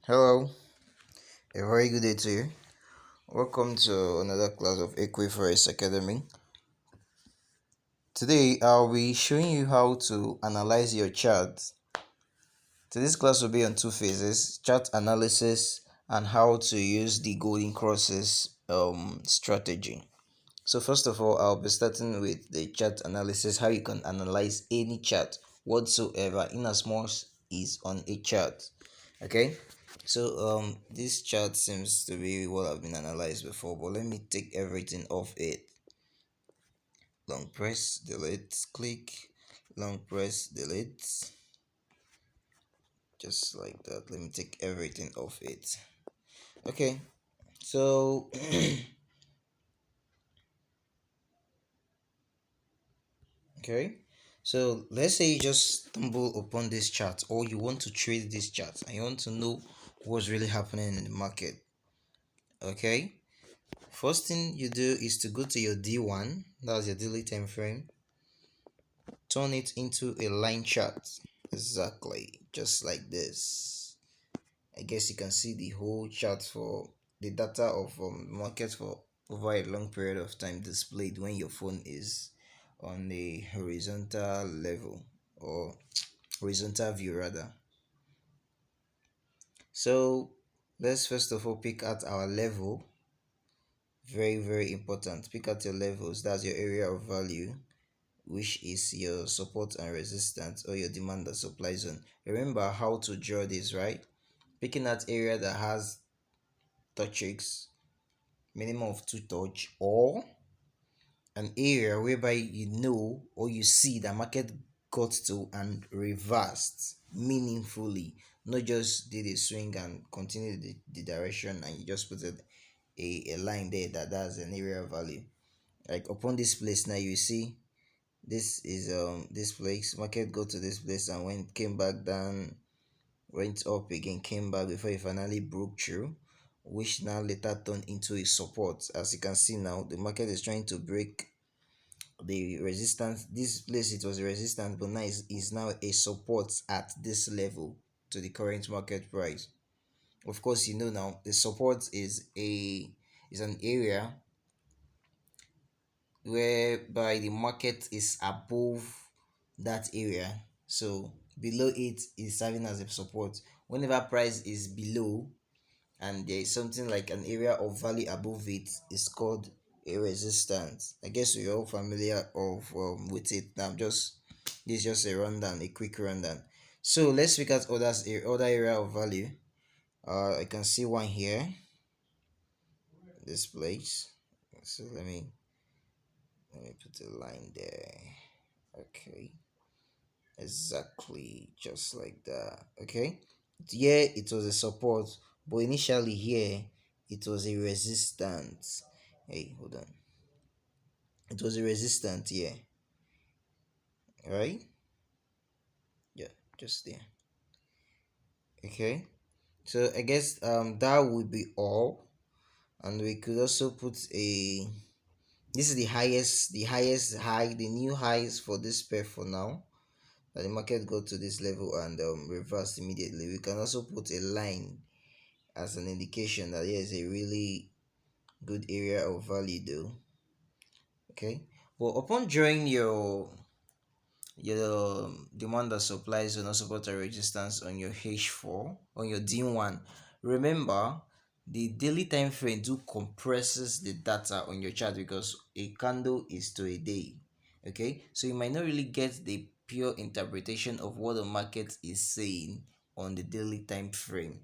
Hello, a very good day to you. Welcome to another class of Equifax Academy. Today, I'll be showing you how to analyze your chart. So this class will be on two phases: chart analysis and how to use the golden crosses strategy. So first of all, I'll be starting with the chart analysis, how you can analyze any chart whatsoever in as much is on a chart. Okay. So this chart seems to be what I've been analyzed before, but let me take everything off it. Long press, delete, click, long press, delete, just like that. Let me take everything off it. Okay, so okay, so let's say you just stumble upon this chart, or you want to trade this chart, and you want to know what's really happening in the market. Okay, first thing you do is to go to your D1, that's your daily time frame, turn it into a line chart, exactly just like this. I guess you can see the whole chart for the data of market for over a long period of time displayed when your phone is on the horizontal level, or horizontal view rather. So let's first of all pick out our level. Very important, pick out your levels. That's your area of value, which is your support and resistance, or your demand and supply zone. Remember how to draw this, right? Picking that area that has touches, minimum of two touch, or an area whereby you know or you see the market got to and reversed meaningfully, not just did a swing and continue the direction and you just put a line there that's an area of value. Like upon this place now, you see this is this place, market go to this place and went, came back down, went up again, came back before it finally broke through, which now later turned into a support. As you can see now, the market is trying to break the resistance. This place it was a resistance, but now is now a support at this level to the current market price. Of course, you know now the support is an area whereby the market is above that area, so below it is serving as a support. Whenever price is below and there is something like an area of value above it, is called a resistance. I guess we're all familiar of with it now. Just this is just a rundown, a quick rundown. So let's look at other area of value. I can see one here, this place. So let me put a line there. Okay, exactly just like that. Okay, here it was a support, but initially here it was a resistance. Hey, hold on, it was a resistance here, right? Yeah, just there. Okay, so I guess that would be all, and we could also put a, this is the highest high, the new highs for this pair for now, that the market go to this level and reverse immediately. We can also put a line as an indication that here is a really good area of value though. Okay, well, upon drawing your demand and supply zone or support and resistance on your H4, on your D1, remember the daily time frame do compresses the data on your chart, because a candle is to a day. Okay, so you might not really get the pure interpretation of what the market is saying on the daily time frame.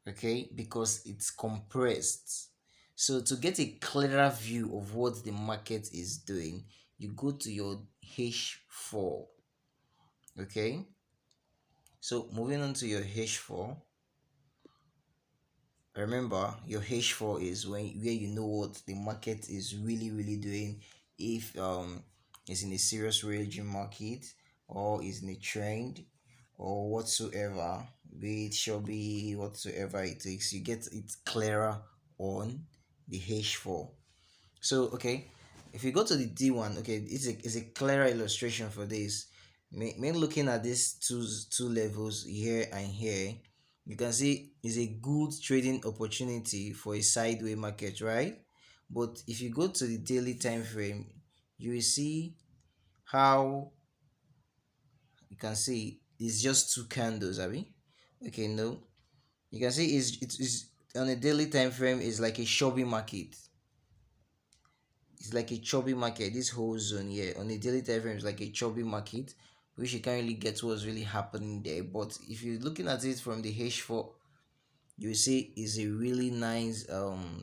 Okay, because it's compressed. So to get a clearer view of what the market is doing, you go to your H4. Okay, so moving on to your H4, remember your H4 is where you know what the market is really doing, if it's in a serious raging market, or is in a trend, or whatsoever, be it should be whatsoever it takes, you get it clearer on the H4. So okay, if you go to the D1, okay, it's a clearer illustration for this. Me looking at these two levels here and here, You can see is a good trading opportunity for a sideway market, right? But if you go to the daily time frame, you will see how you can see it's just two candles, Abby. Okay, no. You can see it's on a daily time frame is like a shopping market. It's like a chubby market. This whole zone here on a daily time frame is like a chubby market, which you can't really get what's really happening there. But if you're looking at it from the H4, you will see is a really nice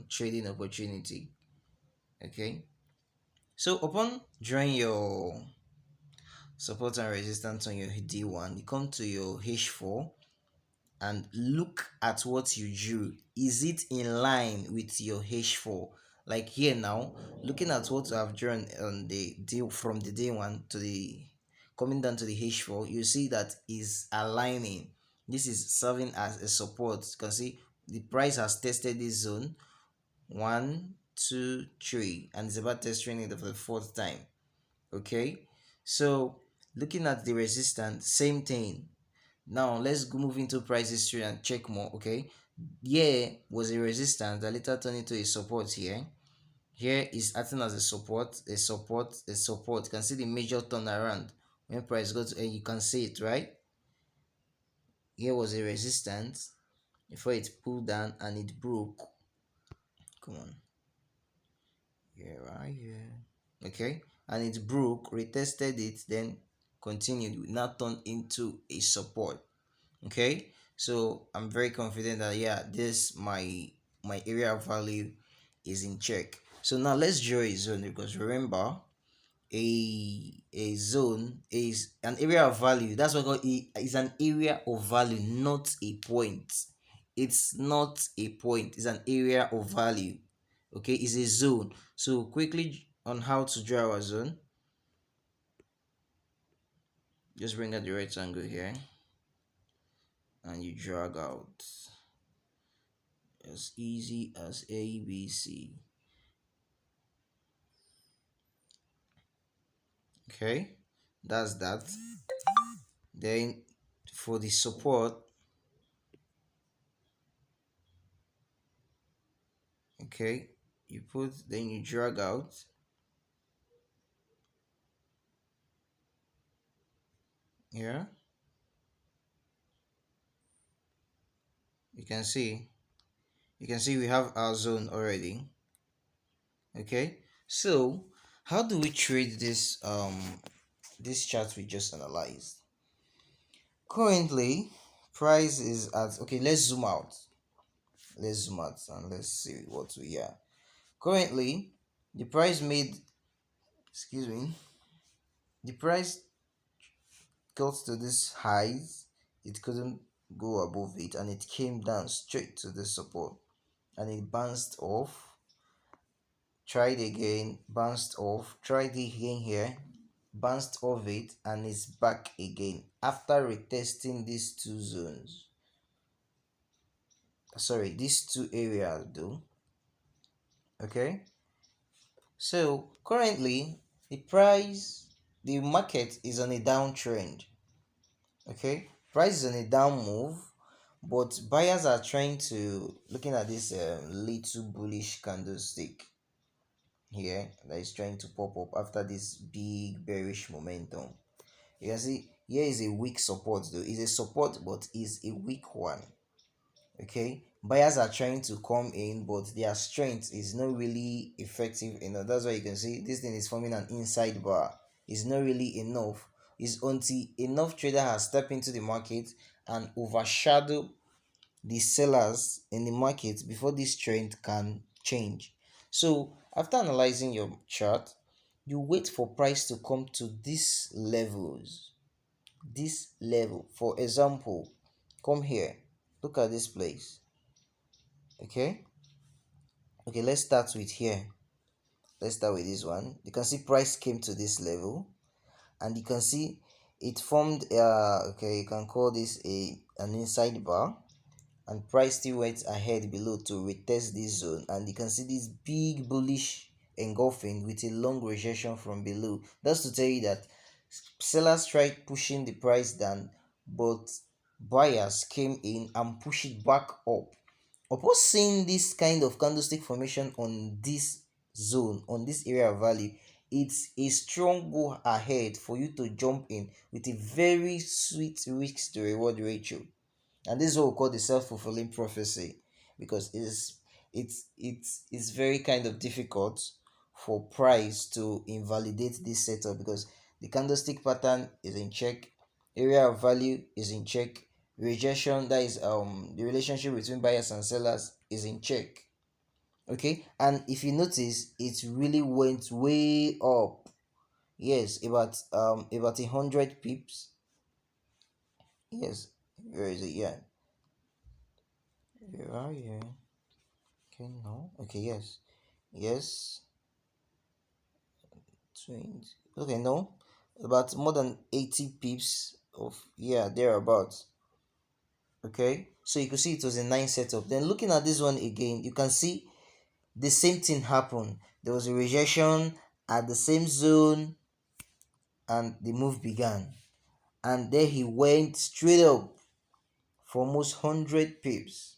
trading opportunity. Okay, so upon drawing your support and resistance on your D1, you come to your H4 and look at what you drew. Is it in line with your H4? Like here now, looking at what I've drawn on the deal from the day one to the coming down to the H4, you see that is aligning. This is serving as a support. You can see the price has tested this zone one, two, three, and it's about testing it for the fourth time. Okay, so looking at the resistance, same thing. Now let's go move into price history and check more. Okay, here was a resistance that later turned into a support here. Here is acting as a support, a support, a support. You can see the major turnaround when price goes, and you can see it right. Here was a resistance before it pulled down and it broke. Come on, here, right here. Okay, and it broke, retested it, then continued. Now turned into a support. Okay, so I'm very confident that yeah, this my area of value is in check. So now let's draw a zone, because remember a zone is an area of value. That's what it is, an area of value, not a point. It's not a point, it's an area of value. Okay, it's a zone. So quickly on how to draw a zone, just bring out the rectangle here and you drag out as easy as ABC. Okay, that's that. Then for the support, okay, you put, then you drag out. Yeah, you can see, we have our zone already. Okay, so how do we trade this chart we just analyzed? Currently price is at, okay, let's zoom out, and let's see what we are. Currently the price made, excuse me, the price got to this highs, it couldn't go above it, and it came down straight to the support, and it bounced off, tried again, bounced off, tried it again here, bounced off it, and it's back again after retesting these two zones, sorry, these two areas though. Okay, so currently the market is on a downtrend. Okay, price is on a down move, but buyers are trying to, looking at this little bullish candlestick here that is trying to pop up after this big bearish momentum. You can see here is a weak support though, it's a support but is a weak one. Okay, buyers are trying to come in, but their strength is not really effective enough. That's why you can see this thing is forming an inside bar. It's not really enough. It's until enough trader has stepped into the market and overshadow the sellers in the market before this trend can change. So after analyzing your chart, you wait for price to come to these levels, this level. For example, come here, look at this place. Okay, let's start with here. Let's start with this one. You can see price came to this level, and you can see it formed okay, you can call this an inside bar, and price still went ahead below to retest this zone, and you can see this big bullish engulfing with a long rejection from below. That's to tell you that sellers tried pushing the price down, but buyers came in and pushed it back up. Upon seeing this kind of candlestick formation on this zone, on this area of value, it's a strong go ahead for you to jump in with a very sweet risk to reward ratio. And this is what we call the self-fulfilling prophecy, because it's very kind of difficult for price to invalidate this setup, because the candlestick pattern is in check, area of value is in check, rejection, that is the relationship between buyers and sellers, is in check. Okay, and if you notice, it really went way up. Yes, about 100 pips. Yes, where is it? Yeah, where are you? Okay, no. Okay, yes. Yes. 20. Okay, no. About more than 80 pips of, yeah, thereabouts. Okay. So you can see it was a 9 setup. Then looking at this one again, you can see the same thing happened. There was a rejection at the same zone and the move began. And there he went straight up for almost 100 pips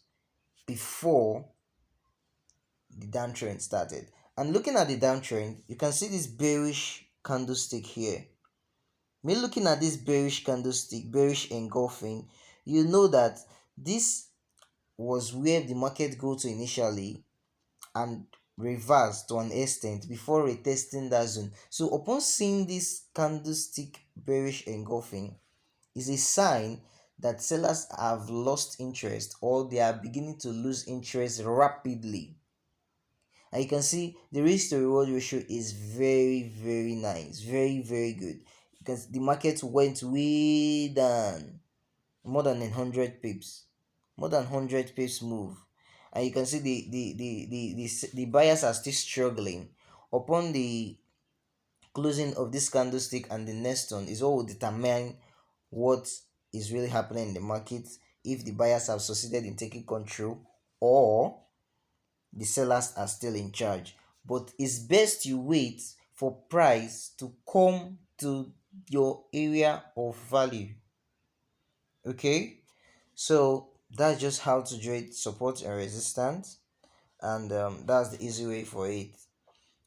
before the downtrend started. And looking at the downtrend, you can see this bearish candlestick here. Me looking at this bearish candlestick, bearish engulfing, you know that this was where the market go to initially and reverse to an extent before retesting that zone. So upon seeing this candlestick bearish engulfing, is a sign that sellers have lost interest or they are beginning to lose interest rapidly. And you can see the risk to reward ratio is very nice, very good, because the market went way down, more than 100 pips, more than 100 pips move. And you can see the buyers are still struggling. Upon the closing of this candlestick and the next one is what will determine what is really happening in the market, if the buyers have succeeded in taking control or the sellers are still in charge. But it's best you wait for price to come to your area of value. Okay, so that's just how to trade support and resistance, and that's the easy way for it.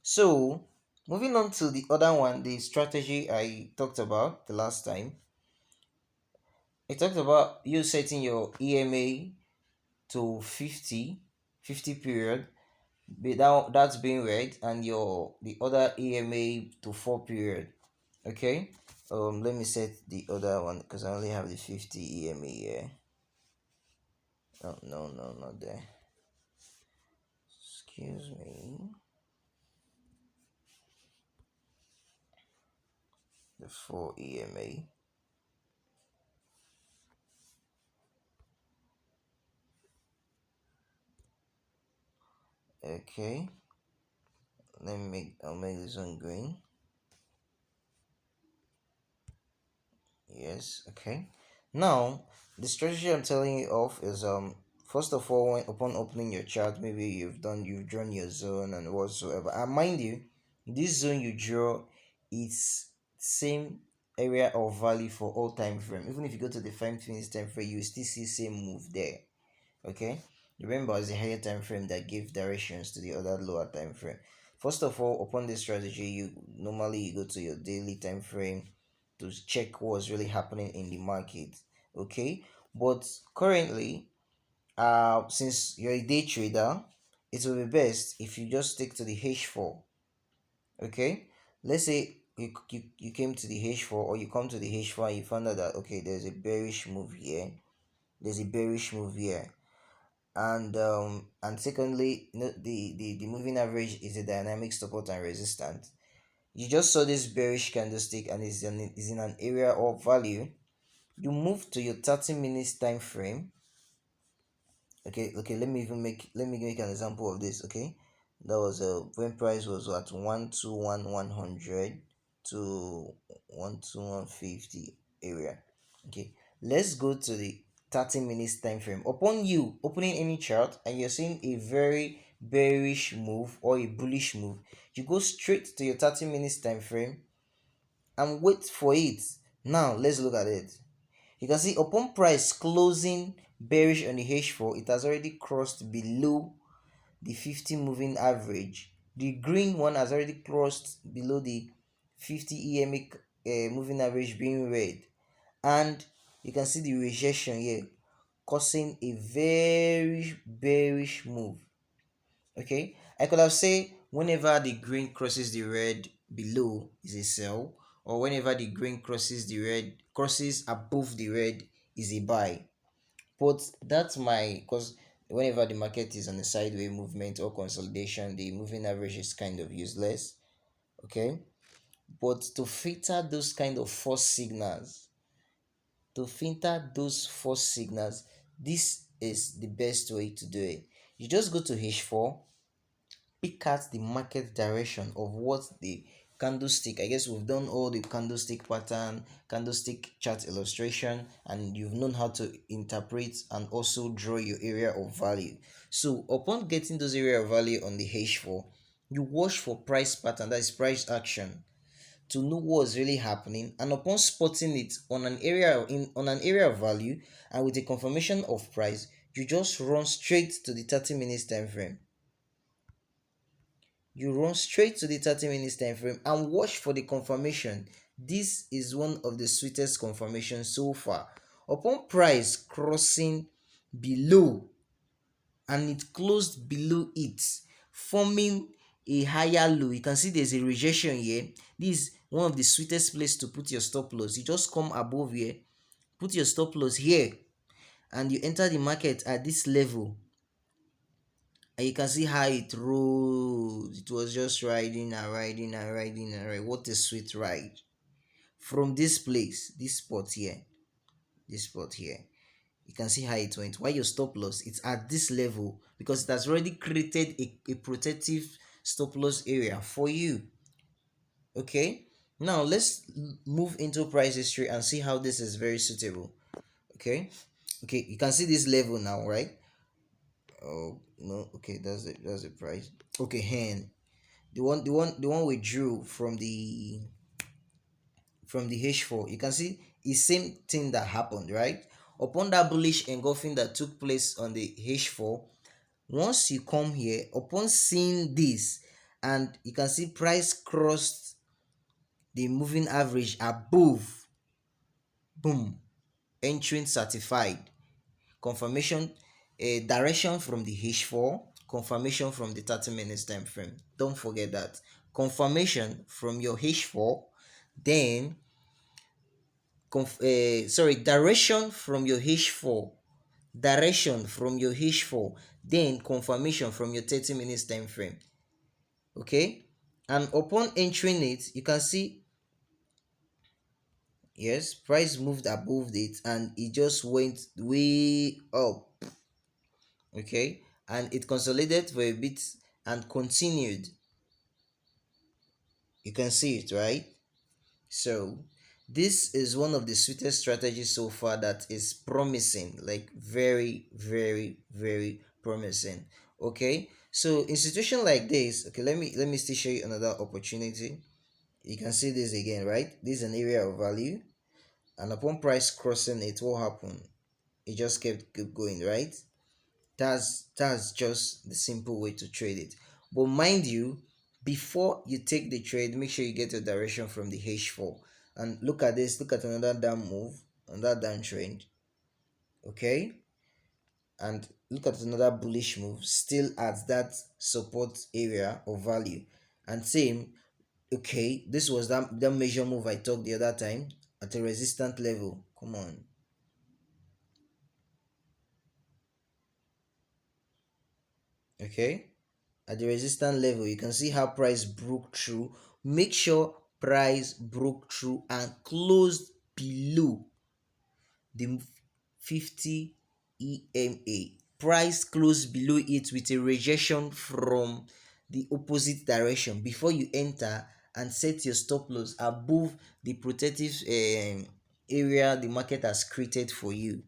So moving on to the other one, the strategy I talked about the last time. I talked about you setting your EMA to 50 period, that's being read, and your the other EMA to 4 period. Okay, let me set the other one because I only have the 50 EMA here. No, not there. Excuse me. The 4 EMA. Okay, I'll make this one green. Yes, okay. Now, the strategy I'm telling you of is first of all, when upon opening your chart, maybe you've drawn your zone and whatsoever. And mind you, this zone you draw is same area of value for all time frame. Even if you go to the 5 minutes time frame, you still see same move there. Okay, remember it's a higher time frame that give directions to the other lower time frame. First of all, upon this strategy, you go to your daily time frame to check what's really happening in the market. Okay, but currently, since you're a day trader, it will be best if you just stick to the H4. Okay, let's say you came to the H4, or you come to the H4 and you found out that okay, there's a bearish move here, there's a bearish move here, and secondly, the moving average is a dynamic support and resistance. You just saw this bearish candlestick and is in an area of value. You move to your 30 minutes time frame. Okay, let me make an example of this. Okay, that was when price was at 121,100 to 121,50 area. Okay, let's go to the 30 minutes time frame. Upon you opening any chart and you're seeing a very bearish move or a bullish move, you go straight to your 30 minutes time frame and wait for it. Now let's look at it. You can see upon price closing bearish on the H4, it has already crossed below the 50 moving average. The green one has already crossed below the 50 EMA moving average being red, and you can see the rejection here causing a very bearish move. Okay, I could have said whenever the green crosses the red below is a sell, or whenever the green crosses above the red is a buy. But that's my, because whenever the market is on a sideways movement or consolidation, the moving average is kind of useless. Okay, but to filter those kind of false signals, this is the best way to do it. You just go to H4, pick out the market direction of what the candlestick, I guess we've done all the candlestick pattern, candlestick chart illustration, and you've known how to interpret and also draw your area of value. So upon getting those area of value on the H4, you watch for price pattern, that is price action, to know what's really happening, and upon spotting it on an area of value and with a confirmation of price, you just run straight to the 30 minutes time frame. You run straight to the 30 minutes time frame and watch for the confirmation. This is one of the sweetest confirmations so far. Upon price crossing below, and it closed below it, forming a higher low, you can see there's a rejection here. This is one of the sweetest place to put your stop loss. You just come above here, put your stop loss here, and you enter the market at this level, and you can see how it rose. It was just riding and riding and riding and riding. What a sweet ride from this place, this spot here. You can see how it went. Why your stop loss, it's at this level because it has already created a protective stop loss area for you. Okay, now let's move into price history and see how this is very suitable. Okay, okay, you can see this level now, right? Oh no, okay, that's the price. Okay, hen, the one we drew from the H4, you can see the same thing that happened, right? Upon that bullish engulfing that took place on the H4, once you come here, upon seeing this, and you can see price crossed the moving average above, boom, entering certified, confirmation, a direction from the H4, confirmation from the 30 minutes time frame. Don't forget that. Confirmation from your H4, then direction from your H4, then confirmation from your 30 minutes time frame. Okay, and upon entering it, you can see, yes, price moved above it and it just went way up. Okay, and it consolidated for a bit and continued. You can see it, right? So this is one of the sweetest strategies so far that is promising, like very, very, very promising. Okay, so in situation like this, okay, let me still show you another opportunity. You can see this again, right? This is an area of value, and upon price crossing it, what happened? It just kept going, right? That's just the simple way to trade it. But mind you, before you take the trade, make sure you get your direction from the H4. And look at this, look at another down move, another downtrend. Okay, and look at another bullish move, still at that support area of value. And same, okay, this was that major move I talked the other time at a resistant level. Come on. Okay, at the resistance level, you can see how price broke through. Make sure price broke through and closed below the 50 EMA. Price closed below it with a rejection from the opposite direction before you enter and set your stop loss above the protective area the market has created for you,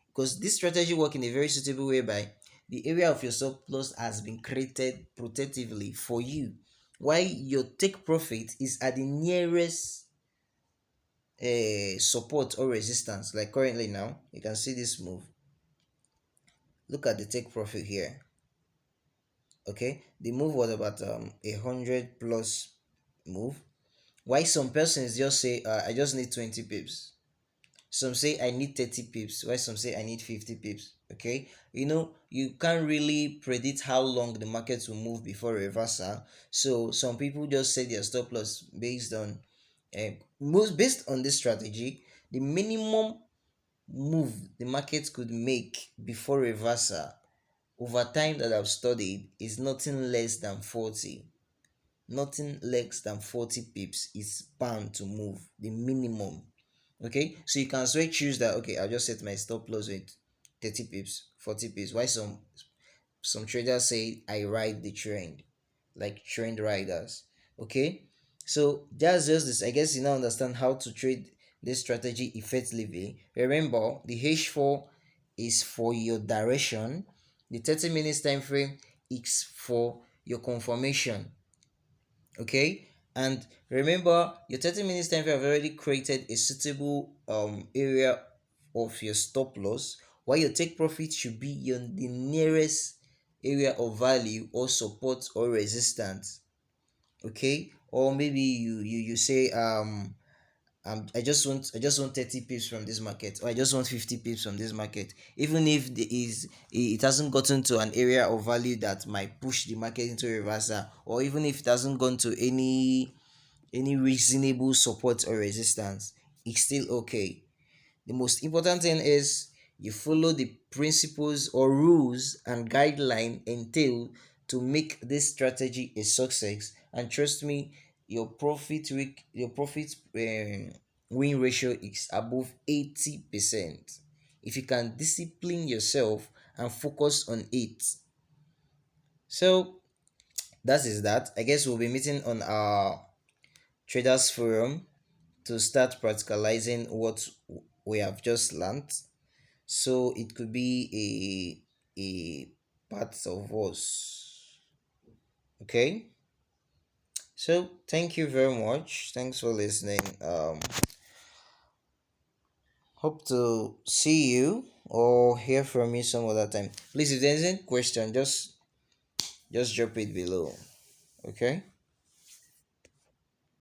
because this strategy work in a very suitable way by the area of your stop loss has been created protectively for you, while your take profit is at the nearest support or resistance. Like currently now, you can see this move. Look at the take profit here. Okay, the move was about 100 plus move. Why some persons just say I just need 20 pips. Some say I need 30 pips. Why some say I need 50 pips. Okay, you can't really predict how long the market will move before reversal. So some people just say their stop loss based on most based on this strategy. The minimum move the market could make before reversal over time that I've studied is nothing less than 40. Nothing less than 40 pips is bound to move, the minimum. Okay, so you can also choose that. Okay, I'll just set my stop loss with 30 pips, 40 pips. Why some traders say I ride the trend, like trend riders. Okay, so that's just this. I guess you now understand how to trade this strategy effectively. Remember, the H4 is for your direction, the 30 minutes time frame is for your confirmation. Okay, and remember your 30 minutes time frame have already created a suitable area of your stop loss, while your take profit should be the nearest area of value or support or resistance. Okay, or maybe you say I just want 30 pips from this market, or I just want 50 pips from this market. Even if it hasn't gotten to an area of value that might push the market into reversal, or even if it hasn't gone to any reasonable support or resistance, it's still okay. The most important thing is you follow the principles or rules and guideline entailed to make this strategy a success. And trust me, your profit win ratio is above 80%. If you can discipline yourself and focus on it. So that is that. I guess we'll be meeting on our traders forum to start practicalizing what we have just learned. So it could be a part of us. Okay. So thank you very much. Thanks for listening. Hope to see you or hear from you some other time. Please, if there's any question, just drop it below. Okay.